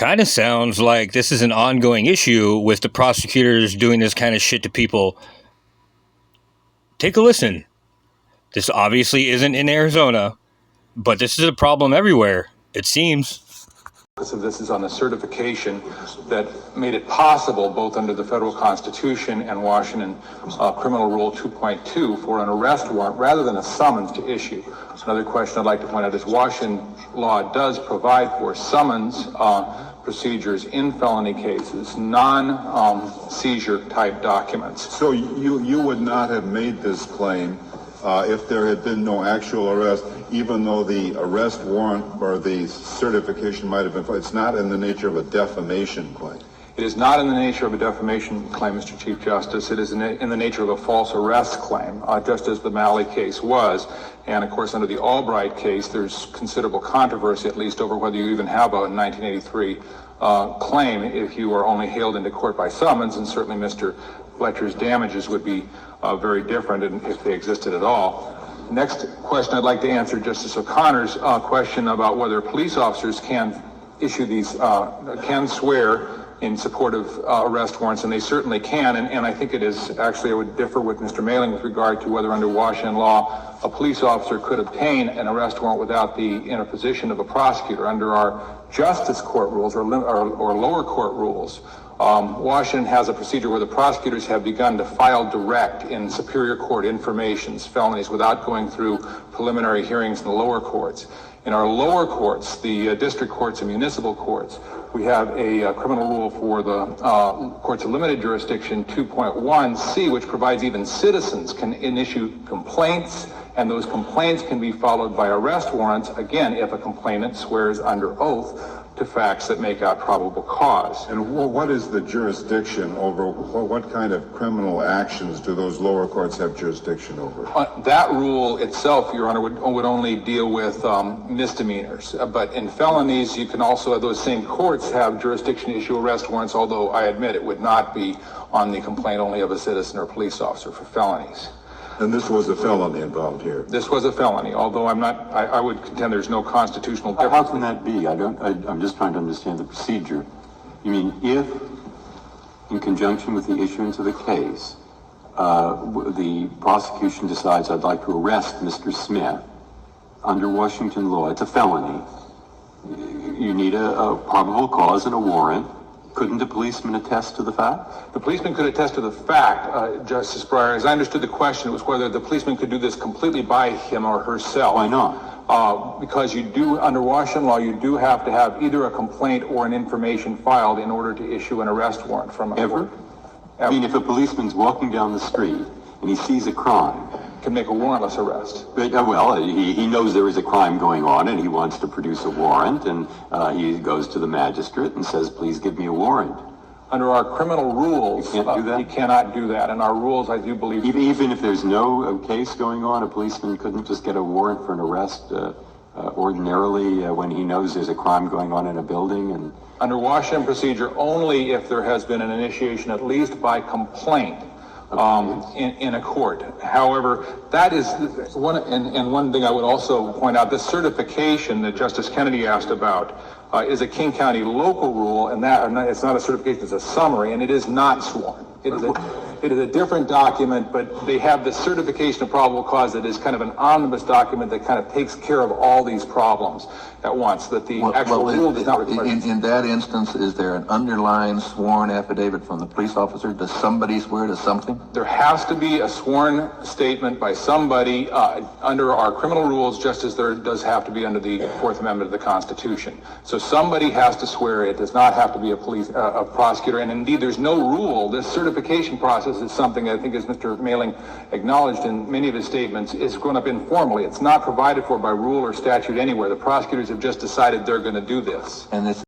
kind of sounds like this is an ongoing issue with the prosecutors doing this kind of shit to people. Take a listen. This obviously isn't in Arizona, but this is a problem everywhere, it seems. So this is on the certification that made it possible, both under the federal Constitution and Washington Criminal Rule 2.2, for an arrest warrant rather than a summons to issue. Another question I'd like to point out is Washington law does provide for summons procedures in felony cases, non-seizure type documents. So you would not have made this claim if there had been no actual arrest, even though the arrest warrant or the certification might have been, it's not in the nature of a defamation claim. It is not in the nature of a defamation claim, Mr. Chief Justice. It is in the nature of a false arrest claim, just as the Malley case was. And of course, under the Albright case, there's considerable controversy, at least, over whether you even have a 1983 claim if you are only hailed into court by summons, and certainly Mr. Fletcher's damages would be very different if they existed at all. Next question I'd like to answer Justice O'Connor's question about whether police officers can issue these, can swear in support of arrest warrants, and they certainly can, and I think it is, actually I would differ with Mr. Mailing with regard to whether under Washington law a police officer could obtain an arrest warrant without the interposition of a prosecutor. Under our justice court rules or lower court rules, Washington has a procedure where the prosecutors have begun to file direct in superior court informations, felonies, without going through preliminary hearings in the lower courts. In our lower courts, the district courts and municipal courts, we have a criminal rule for the courts of limited jurisdiction 2.1c, which provides even citizens can issue complaints, and those complaints can be followed by arrest warrants, again, if a complainant swears under oath to facts that make out probable cause. And what is the jurisdiction over, what kind of criminal actions do those lower courts have jurisdiction over? That rule itself, Your Honor, would only deal with misdemeanors. But in felonies, you can also, those same courts have jurisdiction to issue arrest warrants, although I admit it would not be on the complaint only of a citizen or police officer for felonies. And this was a felony involved here? This was a felony, although I would contend there's no constitutional difference. How can that be? I'm just trying to understand the procedure. You mean if, in conjunction with the issuance of the case, the prosecution decides I'd like to arrest Mr. Smith under Washington law, it's a felony, you need a probable cause and a warrant. Couldn't a policeman attest to the fact? The policeman could attest to the fact, Justice Breyer. As I understood the question, it was whether the policeman could do this completely by him or herself. Why not? Because you do, under Washington law, you do have to have either a complaint or an information filed in order to issue an arrest warrant from a Ever? I mean, if a policeman's walking down the street and he sees a crime, can make a warrantless arrest. But, well, he knows there is a crime going on and he wants to produce a warrant, and he goes to the magistrate and says, please give me a warrant. Under our criminal rules, you can't do that? You cannot do that. And our rules, I do believe... Even if there's no case going on, a policeman couldn't just get a warrant for an arrest ordinarily when he knows there's a crime going on in a building? And under Washington procedure, only if there has been an initiation, at least by complaint, in a court. However, that is one, and one thing I would also point out, this certification that Justice Kennedy asked about is a King County local rule, and that it's not a certification, it's a summary, and it is not sworn. It is a different document, but they have the certification of probable cause that is kind of an omnibus document that kind of takes care of all these problems at once, that the actual rule does not require. In that instance, is there an underlying sworn affidavit from the police officer? Does somebody swear to something? There has to be a sworn statement by somebody under our criminal rules, just as there does have to be under the Fourth Amendment of the Constitution. So somebody has to swear. It does not have to be a prosecutor, and indeed there's no rule. This certification process is something I think, as Mr. Mailing acknowledged in many of his statements, is grown up informally. It's not provided for by rule or statute anywhere. The prosecutors have just decided they're going to do this. And this